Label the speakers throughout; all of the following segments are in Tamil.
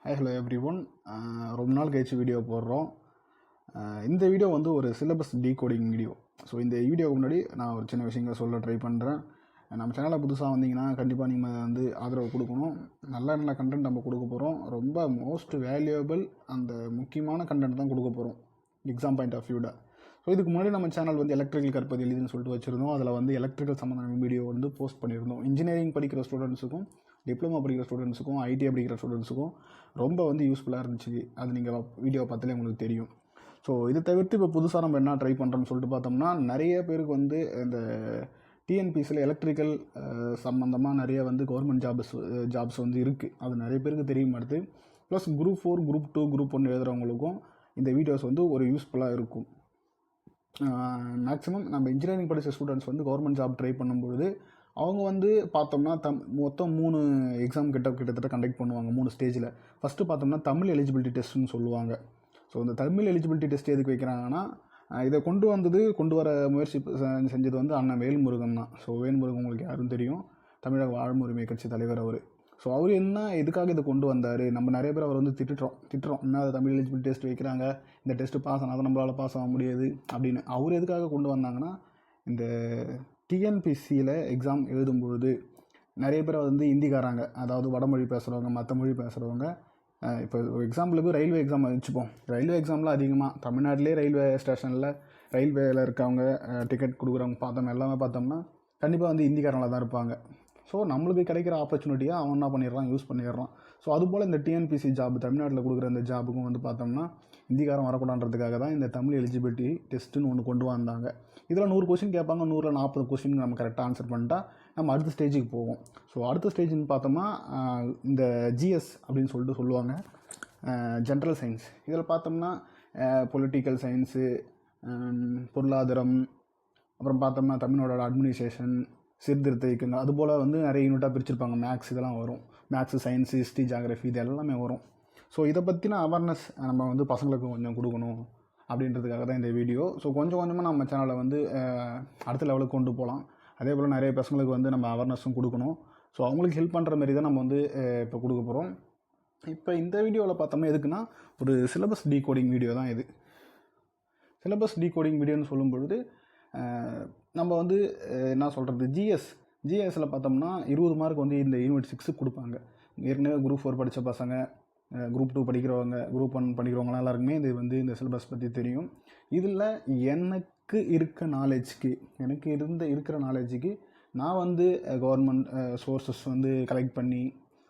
Speaker 1: Hello every one. ரொம்ப நாள் கழிச்சு வீடியோ போடுறோம். இந்த வீடியோ வந்து ஒரு சிலபஸ் டீகோடிங் வீடியோ. ஸோ இந்த வீடியோவுக்கு முன்னாடி நான் ஒரு சின்ன விஷயங்களை சொல்ல ட்ரை பண்ணுறேன். நம்ம சேனலில் புதுசாக வந்தீங்கன்னா கண்டிப்பாக நீங்கள் வந்து ஆதரவு கொடுக்கணும். நல்ல நல்ல கண்டென்ட் நம்ம கொடுக்க போகிறோம். ரொம்ப மோஸ்ட் வேல்யூபிள் அந்த முக்கியமான கண்டென்ட் தான் கொடுக்க போகிறோம் எக்ஸாம் பாயிண்ட் ஆஃப் வியூவில். ஸோ இதுக்கு முன்னாடி நம்ம சேனல் வந்து எலக்ட்ரிக்கல் கற்பது எளிதுன்னு சொல்லிட்டு வச்சுருந்தோம். அதில் வந்து எலக்ட்ரிக்கல் சம்மந்தமான வீடியோ வந்து போஸ்ட் பண்ணியிருந்தோம். இன்ஜினியரிங் படிக்கிற ஸ்டூடெண்ட்ஸுக்கும், டிப்ளமோ படிக்கிற ஸ்டூடெண்ட்ஸுக்கும், ஐடி படிக்கிற ஸ்டூடெண்ட்ஸுக்கும் ரொம்ப வந்து யூஸ்ஃபுல்லாக இருந்துச்சு. அது நீங்கள் வீடியோ பார்த்தாலே உங்களுக்கு தெரியும். ஸோ இதை தவிர்த்து இப்போ புதுசாக நம்ம என்ன ட்ரை பண்ணுறோம்னு சொல்லிட்டு பார்த்தோம்னா, நிறைய பேருக்கு வந்து இந்த டிஎன்பிசியில் எலக்ட்ரிக்கல் சம்மந்தமாக நிறைய வந்து கவர்மெண்ட் ஜாப்ஸ் வந்து இருக்குது. அது நிறைய பேருக்கு தெரிய மாட்டுது. ப்ளஸ் குரூப் 4, குரூப் 2, குரூப் 1 எழுதுகிறவங்களுக்கும் இந்த வீடியோஸ் வந்து ஒரு யூஸ்ஃபுல்லாக இருக்கும். மேக்ஸிமம் நம்ம இன்ஜினியரிங் படித்த ஸ்டூடெண்ட்ஸ் வந்து கவர்மெண்ட் ஜாப் ட்ரை பண்ணும்பொழுது அவங்க வந்து பார்த்தோம்னா மொத்தம் 3 எக்ஸாம் கிட்டத்தட்ட கண்டக்ட் பண்ணுவாங்க 3 ஸ்டேஜில். ஃபஸ்ட்டு பார்த்தோம்னா தமிழ் எலிஜிபிலிட்டி டெஸ்ட்டுன்னு சொல்லுவாங்க. ஸோ இந்த தமிழ் எலிஜிபிலிட்டி டெஸ்ட் எதுக்கு வைக்கிறாங்கன்னா, இதை கொண்டு வர முயற்சி செஞ்சது வந்து அண்ணன் வேல்முருகன் தான். ஸோ வேல்முருகன் உங்களுக்கு யாரும் தெரியும், தமிழக வாழ்வுரிமை கட்சி தலைவர் அவர். ஸோ அவர் எதுக்காக இதை கொண்டு வந்தார், நம்ம நிறைய பேர் அவர் வந்து திட்டுறோம் என்ன தமிழ் எலிஜிபிலிட்டி டெஸ்ட் வைக்கிறாங்க, இந்த டெஸ்ட்டு பாஸ் ஆனால் தான் நம்மளால் பாஸ் ஆக முடியாது அப்படின்னு. அவர் எதுக்காக கொண்டு வந்தாங்கன்னா, இந்த டிஎன்பிசியில் எக்ஸாம் எழுதும்பொழுது நிறைய பேர் வந்து ஹிந்திக்காராங்க, அதாவது வடமொழி பேசுகிறவங்க, மற்ற மொழி பேசுகிறவங்க. இப்போ எக்ஸாம்பிளுக்கு ரயில்வே எக்ஸாம் வச்சுப்போம். ரயில்வே எக்ஸாமில் அதிகமாக தமிழ்நாட்டிலே ரயில்வே ஸ்டேஷனில் ரயில்வேயில் இருக்கவங்க, டிக்கெட் கொடுக்குறவங்க எல்லாமே பார்த்தோம்னா கண்டிப்பாக வந்து ஹிந்திக்காரங்களாக தான் இருப்பாங்க. ஸோ நம்மளுக்கு கிடைக்கிற ஆப்பர்ச்சுனிட்டியை அவன் என்ன பண்ணிடுறான், யூஸ் பண்ணிடுறான். ஸோ அதுபோல் இந்த டிஎன்பிசி ஜாப் தமிழ்நாட்டில் கொடுக்குற இந்த ஜாபுக்கும் வந்து பார்த்தோம்னா ஹிந்திக்காரன் வரக்கூடாதுன்றதுக்காக தான் இந்த தமிழ் எலிஜிபிலிட்டி டெஸ்ட்டுன்னு ஒன்று கொண்டு வந்தாங்க. இதில் 100 கொஸ்டின் கேட்பாங்க. 100ல் 40 கொஸ்டின் நம்ம கரெக்டாக ஆன்சர் பண்ணிட்டா நம்ம அடுத்த ஸ்டேஜுக்கு போவோம். ஸோ அடுத்த ஸ்டேஜ்னு பார்த்தோம்னா இந்த ஜிஎஸ் அப்படின்னு சொல்லிட்டு சொல்லுவாங்க, ஜென்ரல் சயின்ஸ். இதில் பார்த்தோம்னா பொலிட்டிக்கல் சயின்ஸு, பொருளாதாரம், அப்புறம் பார்த்தோம்னா தமிழோட அட்மினிஸ்ட்ரேஷன், சீர்திருத்த இயக்கங்கள், அதுபோல் வந்து நிறைய யூனிட்டாக பிரிச்சிருப்பாங்க. மேக்ஸ் இதெல்லாம் வரும். மேக்ஸு, சயின்ஸு, ஹிஸ்ட்ரி, ஜியாகிரஃபி இது எல்லாமே வரும். ஸோ இதை பற்றின அவேர்னஸ் நம்ம வந்து பசங்களுக்கு கொஞ்சம் கொடுக்கணும் அப்படின்றதுக்காக தான் இந்த வீடியோ. ஸோ கொஞ்சம் கொஞ்சமாக நம்ம சேனலை வந்து அடுத்த லெவலுக்கு கொண்டு போகலாம். அதே போல் நிறைய பசங்களுக்கு வந்து நம்ம அவேர்னஸும் கொடுக்கணும். ஸோ அவங்களுக்கு ஹெல்ப் பண்ணுற மாதிரி தான் நம்ம வந்து இப்போ கொடுக்க போகிறோம். இப்போ இந்த வீடியோவில் பார்த்தோம்னா எதுக்குன்னா, ஒரு சிலபஸ் டீகோடிங் வீடியோ தான் இது. சிலபஸ் டீகோடிங் வீடியோன்னு சொல்லும் பொழுது நம்ம வந்து என்ன சொல்கிறது, ஜிஎஸ்சில் பார்த்தோம்னா 20 மார்க் வந்து இந்த யூனிட் 6 கொடுப்பாங்க. ஏற்கனவே குரூப் 4 படித்த பசங்க, குரூப் 2 படிக்கிறவங்க, குரூப் 1 படிக்கிறவங்களாம் எல்லாருக்குமே இது வந்து இந்த சிலபஸ் பற்றி தெரியும். இதில் எனக்கு இருக்கிற நாலேஜுக்கு நான் வந்து கவர்மெண்ட் சோர்ஸஸ் வந்து கலெக்ட் பண்ணி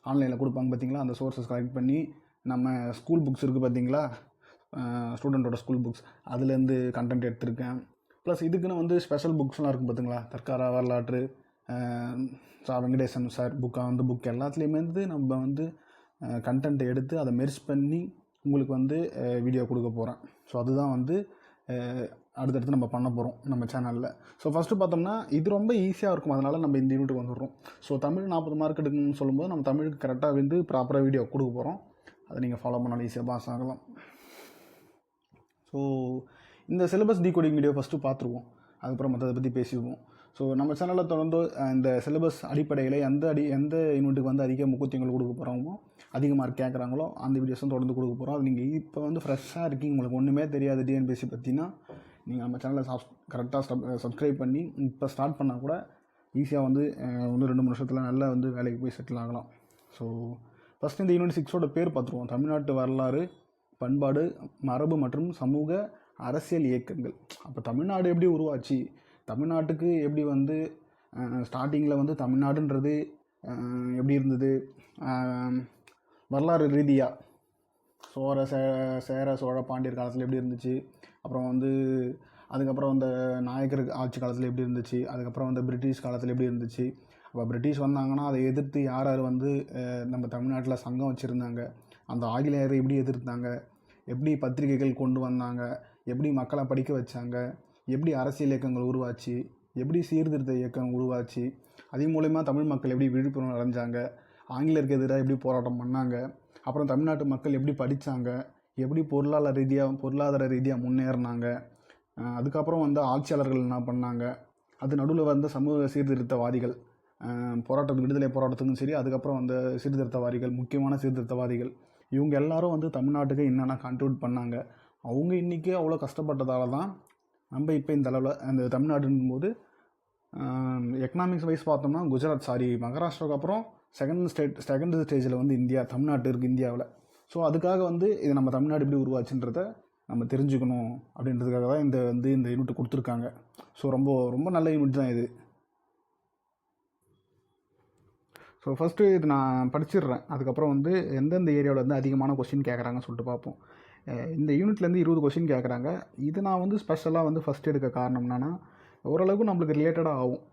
Speaker 1: ஆன்லைனில் கொடுப்பாங்க பார்த்தீங்களா, அந்த சோர்ஸஸ் கலெக்ட் பண்ணி நம்ம ஸ்கூல் புக்ஸ் இருக்குது பார்த்தீங்களா, ஸ்டூடெண்ட்டோட ஸ்கூல் புக்ஸ், அதுலேருந்து கண்டென்ட் எடுத்திருக்கேன். ப்ளஸ் இதுக்குன்னு வந்து ஸ்பெஷல் புக்ஸ்லாம் இருக்கும் பார்த்தீங்களா, தற்கால வரலாற்று, வெங்கடேசன் சார் புக் எல்லாத்துலேயுமே வந்து நம்ம வந்து கண்டென்ட் எடுத்து அதை மெர்ஜ் பண்ணி உங்களுக்கு வந்து வீடியோ கொடுக்க போகிறேன். ஸோ அதுதான் வந்து அடுத்தடுத்து நம்ம பண்ண போகிறோம் நம்ம சேனலில். ஸோ ஃபஸ்ட்டு பார்த்தோம்னா இது ரொம்ப ஈஸியாக இருக்கும், அதனால் நம்ம இந்த யூனிட்டுக்கு வந்துடுறோம். ஸோ தமிழ் 40 மார்க் எடுக்கணும்னு சொல்லும்போது நம்ம தமிழுக்கு கரெக்டாக வந்து ப்ராப்பராக வீடியோ கொடுக்க போகிறோம். அதை நீங்கள் ஃபாலோ பண்ணாலும் ஈஸியாக பாஸ் ஆகலாம். ஸோ இந்த சிலபஸ் டீகோடிங் வீடியோ ஃபஸ்ட்டு பார்த்துருவோம், அதுக்கப்புறம் மற்றதை பற்றி பேசிடுவோம். ஸோ நம்ம சேனலில் தொடர்ந்து இந்த சிலபஸ் அடிப்படையில் எந்த யூனிட்டுக்கு வந்து அதிக முக்கியத்துவங்கள் கொடுக்க போகிறாங்களோ, அதிக மார்க் கேட்குறாங்களோ அந்த வீடியோஸும் தொடர்ந்து கொடுக்க போகிறோம். அது நீங்கள் இப்போ வந்து ஃப்ரெஷ்ஷாக இருக்கீங்க, உங்களுக்கு ஒன்றுமே தெரியாது டிஎன்பிஎஸ்சி பற்றினா, நீங்கள் நம்ம சேனலை கரெக்டாக சப்ஸ்கிரைப் பண்ணி இப்போ ஸ்டார்ட் பண்ணால் கூட ஈஸியாக வந்து 1-2 வருஷத்தில் நல்லா வந்து வேலைக்கு போய் செட்டில் ஆகலாம். ஸோ ஃபஸ்ட்டு இந்த யூனிட் 6ஓட பேர் பார்த்துருவோம். தமிழ்நாட்டு வரலாறு, பண்பாடு, மரபு மற்றும் சமூக அரசியல் இயக்கங்கள். அப்போ தமிழ்நாடு எப்படி உருவாச்சு, தமிழ்நாட்டுக்கு எப்படி வந்து ஸ்டார்டிங்கில் வந்து தமிழ்நாடுன்றது எப்படி இருந்தது, வரலாறு ரீதியாக சேர சோழ பாண்டியர் காலத்தில் எப்படி இருந்துச்சு, அப்புறம் வந்து அதுக்கப்புறம் அந்த நாயக்கர் ஆட்சி காலத்தில் எப்படி இருந்துச்சு, அதுக்கப்புறம் வந்து பிரிட்டிஷ் காலத்தில் எப்படி இருந்துச்சு. அப்போ பிரிட்டிஷ் வந்தாங்கன்னா அதை எதிர்த்து யார் வந்து நம்ம தமிழ்நாட்டில் சங்கம் வச்சுருந்தாங்க, அந்த ஆங்கிலேயரை எப்படி எதிர்த்தாங்க, எப்படி பத்திரிகைகள் கொண்டு வந்தாங்க, எப்படி மக்களை படிக்க வச்சாங்க, எப்படி அரசியல் இயக்கங்கள் உருவாச்சு, எப்படி சீர்திருத்த இயக்கம் உருவாச்சு, அதன் மூலயமா தமிழ் மக்கள் எப்படி விழிப்புணர்வு அடைஞ்சாங்க, ஆங்கிலேயருக்கு எதிராக எப்படி போராட்டம் பண்ணாங்க, அப்புறம் தமிழ்நாட்டு மக்கள் எப்படி படித்தாங்க, எப்படி பொருளாதார ரீதியாக முன்னேறினாங்க, அதுக்கப்புறம் வந்து ஆட்சியாளர்கள் என்ன பண்ணாங்க, அது நடுவில் வந்து சமூக சீர்திருத்தவாதிகள் விடுதலை போராட்டத்துக்கும் சரி, அதுக்கப்புறம் வந்து முக்கியமான சீர்திருத்தவாதிகள் இவங்க எல்லாரும் வந்து தமிழ்நாட்டுக்கு என்னென்ன கான்ட்ரிபியூட் பண்ணாங்க, அவங்க இன்றைக்கி அவ்வளோ கஷ்டப்பட்டதால தான் நம்ம இப்போ இந்த அளவில் அந்த தமிழ்நாடுன்னும் போது எக்கனாமிக்ஸ் வைஸ் பார்த்தோம்னா மகாராஷ்டிராவுக்கு அப்புறம் செகண்ட் ஸ்டேஜில் வந்து தமிழ்நாட்டு இருக்குது இந்தியாவில். ஸோ அதுக்காக வந்து இது நம்ம தமிழ்நாடு எப்படி உருவாச்சுன்றதை நம்ம தெரிஞ்சுக்கணும் அப்படின்றதுக்காக தான் இந்த யூனிட் கொடுத்துருக்காங்க. ஸோ ரொம்ப ரொம்ப நல்ல யூனிட் தான் இது. ஸோ ஃபஸ்ட்டு இது நான் படிச்சிடுறேன். அதுக்கப்புறம் வந்து எந்தெந்த ஏரியாவில் வந்து அதிகமான கொஸ்டின் கேட்குறாங்கன்னு சொல்லிட்டு பார்ப்போம். இந்த யூனிட்லேருந்து 20 கொஸ்டின் கேட்குறாங்க. இது நான் வந்து ஸ்பெஷலாக வந்து ஃபஸ்ட் எடுக்க காரணம் என்னென்னா, ஓரளவுக்கு நம்மளுக்கு ரிலேட்டடாக ஆகும்.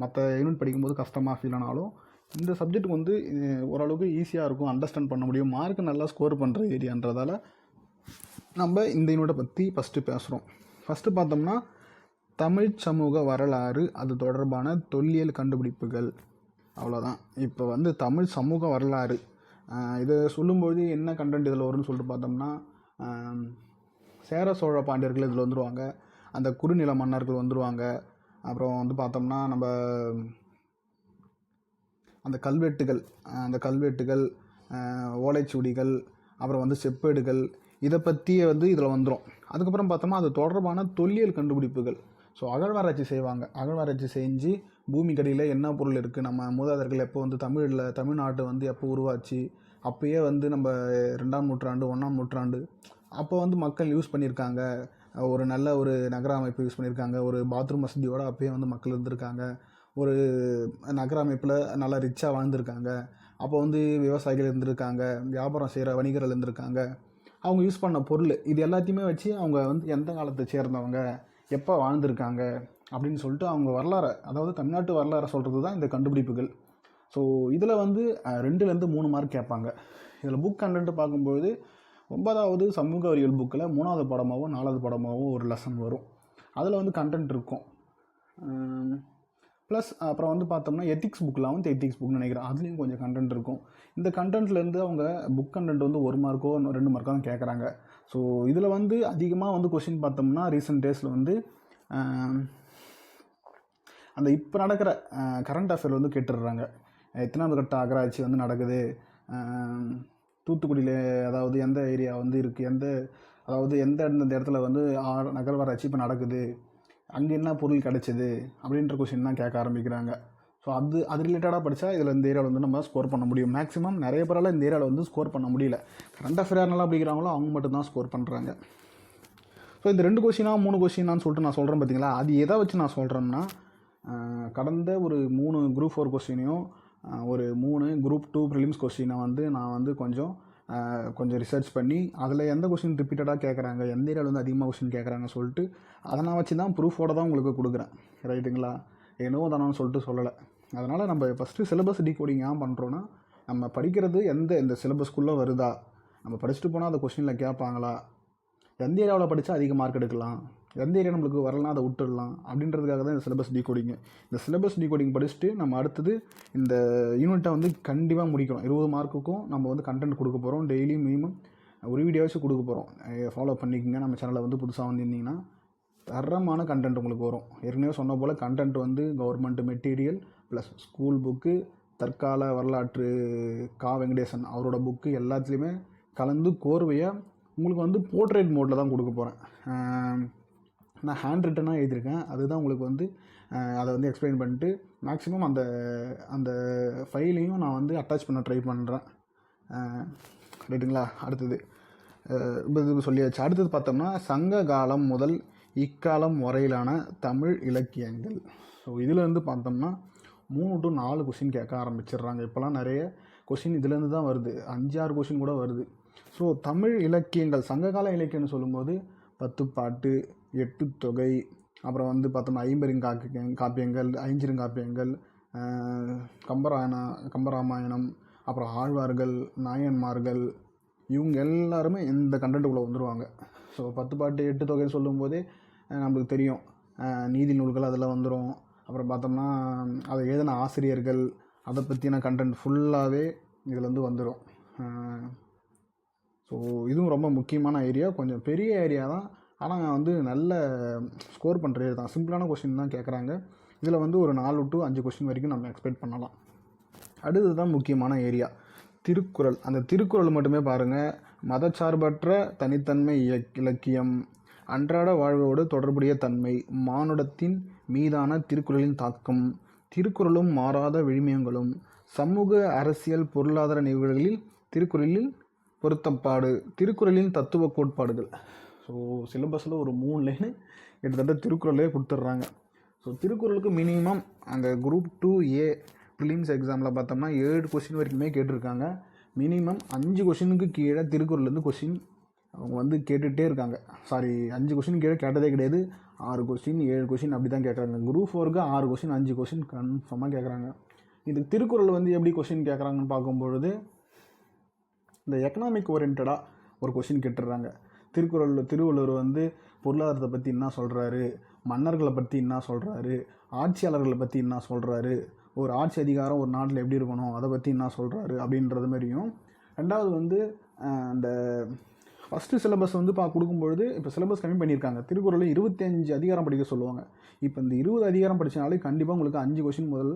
Speaker 1: மற்ற யூனிட் படிக்கும்போது கஷ்டமாக ஃபீல் ஆனாலும் இந்த சப்ஜெக்ட் வந்து ஓரளவுக்கு ஈஸியாக இருக்கும், அண்டர்ஸ்டாண்ட் பண்ண முடியும், மார்க் நல்லா ஸ்கோர் பண்ணுற ஏரியான்றதால நம்ம இந்த யூனிட்டை பற்றி ஃபஸ்ட்டு பேசுகிறோம். ஃபஸ்ட்டு பார்த்தோம்னா தமிழ் சமூக வரலாறு, அது தொடர்பான தொல்லியல் கண்டுபிடிப்புகள், அவ்வளோதான். இப்போ வந்து தமிழ் சமூக வரலாறு இதை சொல்லும்போது என்ன கண்டென்ட் இதில் வரும்னு சொல்லிட்டு பார்த்தோம்னா, சேர சோழ பாண்டியர்கள் இதில் வந்துடுவாங்க, அந்த குறுநில மன்னர்கள் வந்துடுவாங்க. அப்புறம் வந்து பார்த்தோம்னா நம்ம அந்த கல்வெட்டுகள் ஓலைச்சுவடிகள், அப்புறம் வந்து செப்பேடுகள், இதை பற்றியே வந்து இதில் வந்துடும். அதுக்கப்புறம் பார்த்தோம்னா அது தொடர்பான தொல்லியல் கண்டுபிடிப்புகள். ஸோ அகழ்வாராய்ச்சி செய்வாங்க. அகழ்வாராய்ச்சி செஞ்சு பூமிக்கடியில் என்ன பொருள் இருக்குது, நம்ம மூதாதையர்கள் எப்போ வந்து தமிழ்நாட்டை வந்து எப்போ உருவாச்சு, அப்போயே வந்து நம்ம 2ஆம் நூற்றாண்டு 1ஆம் நூற்றாண்டு அப்போ வந்து மக்கள் யூஸ் பண்ணியிருக்காங்க, ஒரு நல்ல ஒரு நகர அமைப்பு யூஸ் பண்ணியிருக்காங்க, ஒரு பாத்ரூம் வசதியோடு அப்போயே வந்து மக்கள் இருந்திருக்காங்க, ஒரு நகர அமைப்பில் நல்லா ரிச்சாக வாழ்ந்திருக்காங்க, அப்போ வந்து விவசாயிகள் இருந்திருக்காங்க, வியாபாரம் செய்கிற வணிகர்கள் இருந்திருக்காங்க, அவங்க யூஸ் பண்ண பொருள் இது எல்லாத்தையுமே வச்சு அவங்க வந்து எந்த காலத்தை சேர்ந்தவங்க, எப்போ வாழ்ந்திருக்காங்க அப்படின்னு சொல்லிட்டு அவங்க வரலாறை, அதாவது தமிழ்நாட்டு வரலாறை சொல்கிறது தான் இந்த கண்டுபிடிப்புகள். ஸோ இதில் வந்து 2லேருந்து 3 மார்க் கேட்பாங்க. இதில் புக் கண்டென்ட் பார்க்கும்போது 9வது சமூக அறிவியல் புக்கில் 3வது பாடமாகவும் 4வது பாடமாகவும் ஒரு லெசன் வரும். அதில் வந்து கண்டென்ட் இருக்கும். ப்ளஸ் அப்புறம் வந்து பார்த்தோம்னா எத்திக்ஸ் புக்கில் எத்திக்ஸ் புக்னு நினைக்கிறேன், அதுலேயும் கொஞ்சம் கண்டென்ட் இருக்கும். இந்த கண்டென்ட்லேருந்து அவங்க புக் கண்டென்ட் வந்து 1 மார்க்கோ 2 மார்க்கோ தான் கேட்குறாங்க. ஸோ இதில் வந்து அதிகமாக வந்து கொஸ்டின் பார்த்தோம்னா ரீசெண்ட் டேஸில் வந்து அந்த இப்போ நடக்கிற கரண்ட் அஃபேர் வந்து கேட்டுடுறாங்க. எத்தனாவது கட்ட அகராட்சி வந்து நடக்குது, தூத்துக்குடியில் அதாவது எந்த ஏரியா வந்து இருக்குது, அதாவது எந்த இடத்துல வந்து நகர்வாராய்ச்சி இப்போ நடக்குது, அங்கே என்ன பொருள் கிடச்சிது அப்படின்ற கொஸ்டின் தான் கேட்க ஆரம்பிக்கிறாங்க. ஸோ அது ரிலேட்டடாக படித்தா இதில் இந்த ஏரியாவில் வந்து நம்ம ஸ்கோர் பண்ண முடியும். மேக்ஸிமம் நிறைய பேரால் இந்த ஏரியாவில் வந்து ஸ்கோர் பண்ண முடியல. கரண்ட் அஃபேர் நல்லா படிக்கிறாங்களோ அவங்க மட்டும்தான் ஸ்கோர் பண்ணுறாங்க. ஸோ இந்த 2 கொஸ்டினா 3 கொஸ்டினான்னு சொல்லிட்டு நான் சொல்கிறேன் பார்த்தீங்களா, அது எதை வச்சு நான் சொல்கிறேன்னா, கடந்த ஒரு 3 குரூப் 4 கொஸ்டினையும் ஒரு 3 குரூப் 2 ப்ரிலிம்ஸ் கொஸ்டினை வந்து நான் வந்து கொஞ்சம் ரிசர்ச் பண்ணி அதில் எந்த கொஸ்டின் ரிப்பீட்டடாக கேட்குறாங்க, எந்த ஏரியாவில் வந்து அதிகமாக கொஸ்டின் கேட்குறாங்க சொல்லிட்டு அதை நான் வச்சு தான் ப்ரூஃபோடு தான் உங்களுக்கு கொடுக்குறேன். ரைட்டுங்களா, என்னவோ தானோன்னு சொல்லிட்டு சொல்லலை. அதனால் நம்ம ஃபஸ்ட்டு சிலபஸ் டீகோடிங் ஏன் பண்ணுறோன்னா, நம்ம படிக்கிறது இந்த சிலபஸ்க்குள்ளே வருதா, நம்ம படிச்சுட்டு போனால் அந்த கொஸ்டினில் கேட்பாங்களா, எந்த ஏரியாவில் படித்தா அதிக மார்க் எடுக்கலாம், எந்த ஏரியா நம்மளுக்கு வரலாம் அதை விட்டுடலாம் அப்படின்றதுக்காக தான் இந்த சிலபஸ் டீகோடிங்கு. இந்த சிலபஸ் டீகோடிங் படிச்சுட்டு நம்ம அடுத்தது இந்த யூனிட்டை வந்து கண்டிப்பாக முடிக்கணும். 20 மார்க்குக்கும் நம்ம வந்து கண்டென்ட் கொடுக்க போகிறோம். டெய்லி மினிமம் ஒரு வீடியோவாச்சும் கொடுக்க போகிறோம். ஃபாலோ பண்ணிக்கோங்க. நம்ம சேனலில் வந்து புதுசாக வந்திருந்தீங்கன்னா தரமான கண்டென்ட் உங்களுக்கு வரும். ஏற்கனவே சொன்ன போல் கண்டென்ட் வந்து government material plus school book, தற்கால வரலாற்று வெங்கடேசன் அவரோட புக்கு எல்லாத்துலேயுமே கலந்து கோர்வையாக உங்களுக்கு வந்து போர்ட்ரேட் மோடில் தான் கொடுக்க போகிறேன். நான் ஹேண்ட் ரிட்டனாக எழுதியிருக்கேன், அதுதான் உங்களுக்கு வந்து அதை வந்து எக்ஸ்பிளைன் பண்ணிட்டு மேக்ஸிமம் அந்த ஃபைலையும் நான் வந்து அட்டாச் பண்ண ட்ரை பண்ணுறேன். ரைட்டுங்களா, அடுத்தது இது சொல்லியாச்சு. அடுத்தது பார்த்தோம்னா சங்க காலம் முதல் இக்காலம் வரையிலான தமிழ் இலக்கியங்கள். ஸோ இதில் வந்து பார்த்தோம்னா 3 to 4 கொஸ்டின் கேட்க ஆரம்பிச்சிடுறாங்க. இப்போலாம் நிறைய கொஸ்டின் இதுலேருந்து தான் வருது, 5-6 கொஸ்டின் கூட வருது. ஸோ தமிழ் இலக்கியங்கள், சங்ககால இலக்கியம்னு சொல்லும்போது 10 பாட்டு, 8 தொகை, அப்புறம் வந்து பார்த்தோம்னா 50 காப்பியங்கள், 5 காப்பியங்கள், கம்பராமாயணம், அப்புறம் ஆழ்வார்கள், நாயன்மார்கள், இவங்க எல்லாருமே இந்த கண்டென்ட்டுக்குள்ளே வந்துடுவாங்க. ஸோ 10 பாட்டு 8 தொகைன்னு சொல்லும்போதே நம்மளுக்கு தெரியும், நீதி நூல்கள் அதில் வந்துடும். அப்புறம் பார்த்தோம்னா அதை எழுதின ஆசிரியர்கள், அதை பற்றின கண்டென்ட் ஃபுல்லாகவே இதில் வந்து வந்துடும். ஸோ இதுவும் ரொம்ப முக்கியமான ஏரியா, கொஞ்சம் பெரிய ஏரியா தான், ஆனால் வந்து நல்ல ஸ்கோர் பண்ணுற ஏரியா தான். சிம்பிளான கொஸ்டின் தான் கேட்குறாங்க. இதில் வந்து ஒரு 4 to 5 கொஸ்டின் வரைக்கும் நம்ம எக்ஸ்பெக்ட் பண்ணலாம். அடுத்தது தான் முக்கியமான ஏரியா, திருக்குறள். அந்த திருக்குறள் மட்டுமே பாருங்கள். மதச்சார்பற்ற தனித்தன்மை இலக்கியம், அன்றாட வாழ்வோடு தொடர்புடைய தன்மை, மானுடத்தின் மீதான திருக்குறளின் தாக்கம், திருக்குறளும் மாறாத விழுமியங்களும், சமூக அரசியல் பொருளாதார நிகழ்வுகளில் திருக்குறளில் பொருத்தப்பாடு, திருக்குறளின் தத்துவ கோட்பாடுகள். ஸோ சிலபஸில் ஒரு 3 லைனு கிட்டத்தட்ட திருக்குறளே கொடுத்துட்றாங்க. ஸோ திருக்குறளுக்கு மினிமம் அந்த குரூப் 2A ப்ரிலிம்ஸ் எக்ஸாமில் பார்த்தோம்னா 7 கொஸ்டின் வரைக்குமே கேட்டிருக்காங்க. மினிமம் 5 கொஷினுக்கு கீழே திருக்குறள்லேருந்து கொஷின் அவங்க வந்து கேட்டுகிட்டே இருக்காங்க. 5 கொஷின் கீழே கேட்டதே கிடையாது. 6 கொஸ்டின் 7 கொஷின் அப்படி தான் கேட்குறாங்க. குரூப் 4க்கு 6 கொஷின் 5 கொஷின் கன்ஃபார்மாக கேட்குறாங்க. இது திருக்குறள் வந்து எப்படி கொஷின் கேட்குறாங்கன்னு பார்க்கும்பொழுது இந்த எக்கனாமிக் ஓரியன்டாக ஒரு கொஷின் கேட்டுடுறாங்க. திருவள்ளுவர் வந்து பொருளாதாரத்தை பற்றி என்ன சொல்கிறாரு, மன்னர்களை பற்றி என்ன சொல்கிறாரு, ஆட்சியாளர்களை பற்றி என்ன சொல்கிறாரு, ஒரு ஆட்சி அதிகாரம் ஒரு நாட்டில் எப்படி இருக்கணும் அதை பற்றி என்ன சொல்கிறாரு அப்படின்றது மாதிரியும். ரெண்டாவது வந்து அந்த ஃபஸ்ட்டு சிலபஸ் வந்து கொடுக்கும்பொழுது இப்போ சிலபஸ் கம்மி பண்ணியிருக்காங்க. திருக்குறளில் 25 அதிகாரம் படிக்க சொல்லுவாங்க. இப்போ இந்த 20 அதிகாரம் படித்தனாலே கண்டிப்பாக உங்களுக்கு 5 கொஷின் முதல்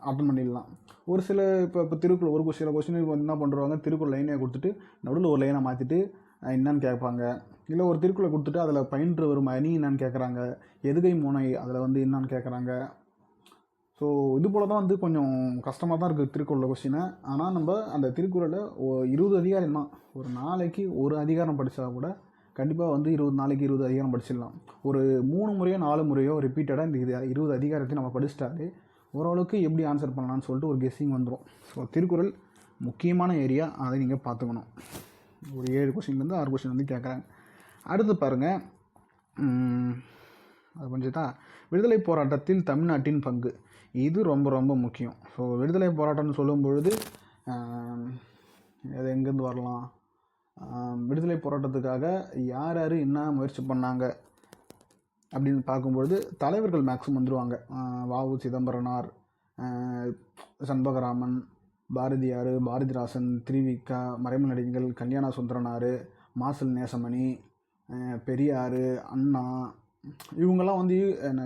Speaker 1: அட்டன் பண்ணிடலாம். ஒரு சில இப்போ திருக்குறள் ஒரு சில கொஸ்டினுக்கு வந்து என்ன பண்ணுறாங்க, திருக்குறள் லைனை கொடுத்துட்டு நடுவில் ஒரு லைனை மாற்றிட்டு என்னன்னு கேட்பாங்க. இல்லை ஒரு திருக்குறளை கொடுத்துட்டு அதில் பயின்று வரும் அணி என்னன்னு கேட்குறாங்க, எதுகை முனை அதில் வந்து என்னன்னு கேட்குறாங்க. ஸோ இது போல் தான் வந்து கொஞ்சம் கஷ்டமாக தான் இருக்குது திருக்குறளில் கொஸ்டினை. ஆனால் நம்ம அந்த திருக்குறளை 20 அதிகாரம் தான், ஒரு நாளைக்கு ஒரு அதிகாரம் படித்தா கூட கண்டிப்பாக வந்து 20 நாளைக்கு 20 அதிகாரம் படிச்சிடலாம். ஒரு 3 முறையோ 4 முறையோ ரிப்பீட்டடாக இந்த 20 அதிகாரத்தையும் நம்ம படிச்சிட்டாலே ஓரளவுக்கு எப்படி ஆன்சர் பண்ணலான்னு சொல்லிட்டு ஒரு கெஸ்ஸிங் வந்துடும். ஸோ திருக்குறள் முக்கியமான ஏரியா, அதை நீங்கள் பார்த்துக்கணும். ஒரு 7 கொஸ்டின்லேருந்து 6 கொஸ்டின் வந்து கேட்குறாங்க. அடுத்து பாருங்கள், அது கொஞ்சம் தான் விடுதலை போராட்டத்தில் தமிழ்நாட்டின் பங்கு. இது ரொம்ப ரொம்ப முக்கியம். ஸோ விடுதலை போராட்டம்னு சொல்லும் பொழுது அது எங்கேருந்து வரலாம், விடுதலை போராட்டத்துக்காக யார் யார் என்ன முயற்சி பண்ணாங்க அப்படின்னு பார்க்கும்பொழுது தலைவர்கள் மேக்ஸிமம் வந்துடுவாங்க. வ.உ. சிதம்பரனார், சண்பகராமன், பாரதியார், பாரதிராசன், திருவிக, மறைமலடிகள், கல்யாண சுந்தரனார், மாசல் நேசமணி, பெரியார், அண்ணா, இவங்கெல்லாம் வந்து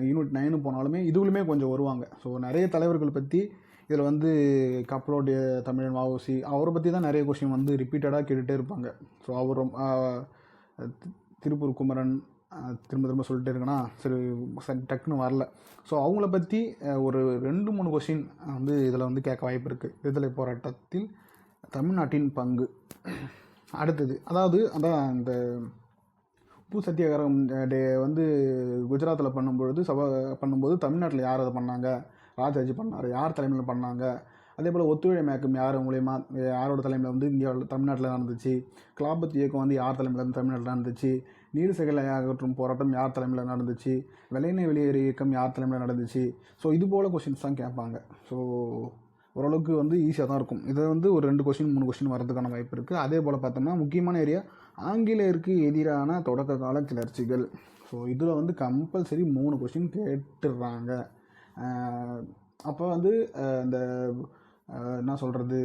Speaker 1: யூனிட் 9 போனாலுமே இதுவுமே கொஞ்சம் வருவாங்க. ஸோ நிறைய தலைவர்கள் பற்றி இதில் வந்து கப்பலோடைய தமிழன் வ.உ.சி. அவரை பற்றி தான் நிறைய கொஸ்டின் வந்து ரிப்பீட்டடாக கேட்டுகிட்டே இருப்பாங்க. ஸோ அவர் திருப்பூர் குமரன் திரும்ப சொல்லிட்டே இருக்கேன்னா சரி டக்குன்னு வரல. ஸோ அவங்கள பற்றி ஒரு 2-3 கொஸ்டின் வந்து இதில் வந்து கேட்க வாய்ப்பு இருக்குது. விடுதலை போராட்டத்தில் தமிழ்நாட்டின் பங்கு. அடுத்தது அதான் இந்த உப்பு சத்தியாகிரகம் டே வந்து குஜராத்தில் பண்ணும்போது தமிழ்நாட்டில் யார் அதை பண்ணாங்க, ராஜாஜி பண்ணார், யார் தலைமையில் பண்ணாங்க. அதே போல் ஒத்துழைமை இயக்கம் யார் மூலயமா யாரோட தலைமையில் வந்து இந்தியாவில் தமிழ்நாட்டில் நடந்துச்சு, கிலாபத் இயக்கம் வந்து யார் தலைமையில் வந்து தமிழ்நாட்டில் நடந்துச்சு, நீர் சிகலை அகற்றும் போராட்டம் யார் தலைமையில் நடந்துச்சு, வெள்ளையனே வெளியேறு இயக்கம் யார் தலைமையில் நடந்துச்சு. ஸோ இது போல் கொஷின்ஸ் தான் கேட்பாங்க. ஸோ ஓரளவுக்கு வந்து ஈஸியாக தான் இருக்கும். இதை வந்து ஒரு 2 கொஸ்டின் 3 கொஸ்டின் வரதுக்கான வாய்ப்பு இருக்குது. அதே போல் பார்த்தோம்னா முக்கியமான ஏரியா ஆங்கிலேயருக்கு எதிரான தொடக்க கால கிளர்ச்சிகள். ஸோ இதில் வந்து கம்பல்சரி 3 கொஸ்டின் கேட்டுடுறாங்க. அப்போ வந்து இந்த என்ன சொல்கிறது,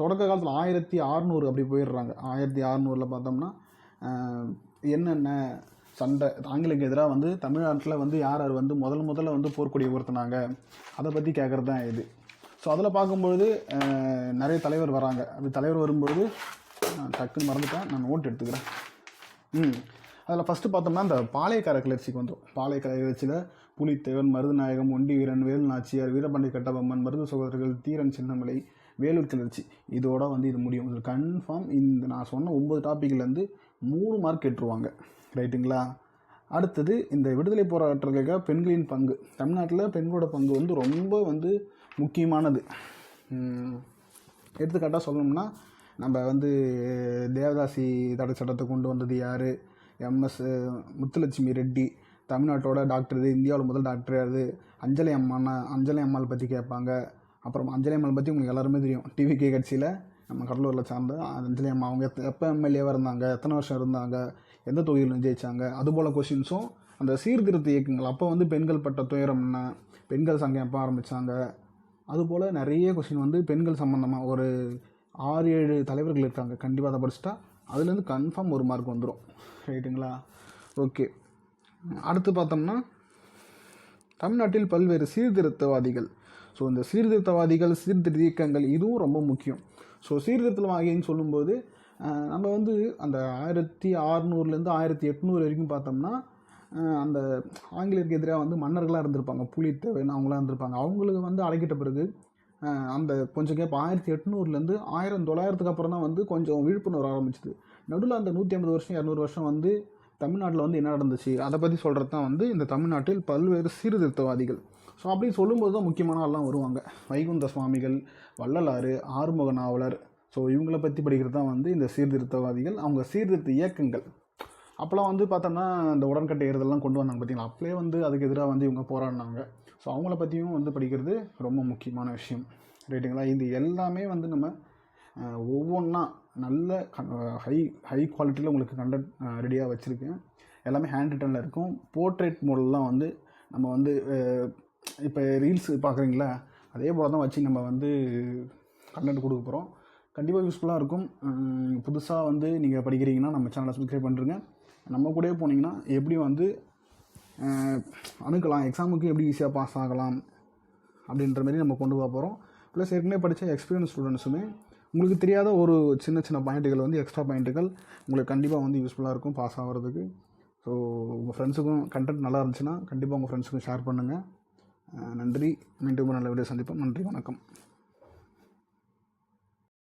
Speaker 1: தொடக்க காலத்தில் 1600 அப்படி போயிடுறாங்க. 1600 பார்த்தோம்னா என்னென்ன சண்டை ஆங்கிலேயருக்கு எதிராக வந்து தமிழ்நாட்டில் வந்து யார் யார் வந்து முதல்ல வந்து போர்க்கொடியை உயர்த்தினாங்க அதை பற்றி கேட்குறது தான் இது. ஸோ அதில் பார்க்கும்பொழுது நிறைய தலைவர் வராங்க. அப்படி தலைவர் வரும்பொழுது டக்குன்னு மறந்துட்டேன், நான் நோட் எடுத்துக்கிறேன். அதில் ஃபஸ்ட்டு பார்த்தோம்னா இந்த பாளையக்கார கிளர்ச்சிக்கு வந்துடும். பாளையக்கார கிளர்ச்சியில் புலித்தேவன், மருதுநாயகம், ஒண்டி வீரன், வேலு நாச்சியார், வீரபாண்டிய கட்டபொம்மன், மருது சகோதரர்கள், தீரன் சின்னமலை, வேலூர் கிளர்ச்சி, இதோட வந்து இது முடியும். இது கன்ஃபார்ம் இந்த நான் சொன்ன 9 டாப்பிக்லேருந்து 3 மார்க் கேட்டுருவாங்க. ரைட்டுங்களா? அடுத்தது இந்த விடுதலை போராட்டங்களுக்காக பெண்களின் பங்கு. தமிழ்நாட்டில் பெண்களோட பங்கு வந்து ரொம்ப வந்து முக்கியமானது. எடுத்துக்காட்டாக சொல்லணும்னா நம்ம வந்து தேவதாசி தடை சட்டத்தை கொண்டு வந்தது யார், எம்எஸ் முத்துலட்சுமி ரெட்டி, தமிழ்நாட்டோட டாக்டர், இது இந்தியாவில் முதல் டாக்டர் யார், அஞ்சலி அம்மாள் பற்றி கேட்பாங்க. அப்புறம் அஞ்சலி அம்மாள் பற்றி உங்களுக்கு எல்லாருமே தெரியும். டிவிகே கட்சியில் நம்ம கடலூரில் சார்ந்த அஞ்சலி அம்மா, அவங்க எப்போ எம்எல்ஏவாக இருந்தாங்க, எத்தனை வருஷம் இருந்தாங்க, எந்த தொகுதியில் ஜெயிச்சாங்க, அதுபோல் கொஷின்ஸும். அந்த சீர்திருத்த இயக்கங்கள் அப்போ வந்து பெண்கள் பட்ட துயரம் என்ன, பெண்கள் சங்கம் எப்போ ஆரம்பித்தாங்க, அதுபோல் நிறைய கொஷின் வந்து பெண்கள் சம்மந்தமாக ஒரு 6-7 தலைவர்கள் இருக்காங்க. கண்டிப்பாக அதை படிச்சுட்டா அதுலேருந்து கன்ஃபார்ம் 1 மார்க் வந்துடும். ரைட்டுங்களா? ஓகே. அடுத்து பார்த்தோம்னா தமிழ்நாட்டில் பல்வேறு சீர்திருத்தவாதிகள். ஸோ இந்த சீர்திருத்தவாதிகள், சீர்திருத்த இயக்கங்கள் இதுவும் ரொம்ப முக்கியம். ஸோ சீர்திருத்தவாதின்னு சொல்லும்போது நம்ம வந்து அந்த 1600லேருந்து 1800 வரைக்கும் பார்த்தோம்னா அந்த ஆங்கிலேயருக்கு எதிராக வந்து மன்னர்களாக இருந்திருப்பாங்க, புலித்தேவன் அவங்களாம் இருந்திருப்பாங்க. அவங்களுக்கு வந்து அடக்கிட்ட பிறகு அந்த கொஞ்சம் கேப் 1800லேருந்து 1900க்கு அப்புறம் தான் வந்து கொஞ்சம் விழிப்புணர்வு ஆரம்பிச்சிது. நடுவில் அந்த 150 வருஷம் 200 வருஷம் வந்து தமிழ்நாட்டில் வந்து என்ன நடந்துச்சு அதை பற்றி சொல்கிறது தான் வந்து இந்த தமிழ்நாட்டில் பல்வேறு சீர்திருத்தவாதிகள். ஸோ அப்படி சொல்லும்போது தான் முக்கியமான ஆள்லாம் வருவாங்க. வைகுந்த சுவாமிகள், வள்ளலார், ஆறுமுக நாவலர். ஸோ இவங்களை பற்றி படிக்கிறது தான் வந்து இந்த சீர்திருத்தவாதிகள், அவங்க சீர்திருத்த இயக்கங்கள். அப்போலாம் வந்து பார்த்தோம்னா இந்த உடன்கட்டை ஏறுதல்லாம் கொண்டு வந்தாங்க பார்த்தீங்களா, அப்போயே வந்து அதுக்கு எதிராக வந்து இவங்க போராடினாங்க. ஸோ அவங்கள பற்றியும் வந்து படிக்கிறது ரொம்ப முக்கியமான விஷயம், ரைட்டுங்களா. இது எல்லாமே வந்து நம்ம ஒவ்வொன்றா நல்ல ஹை குவாலிட்டியில் உங்களுக்கு கண்டென்ட் ரெடியாக வச்சுருக்கேன். எல்லாமே ஹேண்ட் ரிட்டனில் இருக்கும். போர்ட்ரேட் மோடெலாம் வந்து நம்ம வந்து இப்போ ரீல்ஸ் பார்க்குறீங்களா, அதே போல் தான் வச்சு நம்ம வந்து கண்டென்ட் கொடுக்க போகிறோம். கண்டிப்பாக யூஸ்ஃபுல்லாக இருக்கும். புதுசாக வந்து நீங்கள் படிக்கிறீங்கன்னா நம்ம சேனலை சப்ஸ்கிரைப் பண்ணுறங்க. நம்ம கூடயே போனீங்கன்னா எப்படி வந்து அணுகலாம், எக்ஸாமுக்கு எப்படி ஈஸியாக பாஸ் ஆகலாம் அப்படின்ற மாதிரி நம்ம கொண்டு போக போகிறோம். ப்ளஸ் ஏற்கனவே படித்த எக்ஸ்பீரியன்ஸ் ஸ்டூடெண்ட்ஸுமே உங்களுக்கு தெரியாத ஒரு சின்ன சின்ன பாயிண்ட்டுகள் வந்து எக்ஸ்ட்ரா பாயிண்ட்டுகள் உங்களுக்கு கண்டிப்பாக வந்து யூஸ்ஃபுல்லாக இருக்கும் பாஸ் ஆகிறதுக்கு. ஸோ உங்கள் ஃப்ரெண்ட்ஸுக்கும் கண்டென்ட் நல்லா இருந்துச்சுன்னா கண்டிப்பாக உங்கள் ஃப்ரெண்ட்ஸுக்கும் ஷேர் பண்ணுங்கள். நன்றி. மீண்டும் நல்ல வீடியோ சந்திப்போம். நன்றி, வணக்கம்.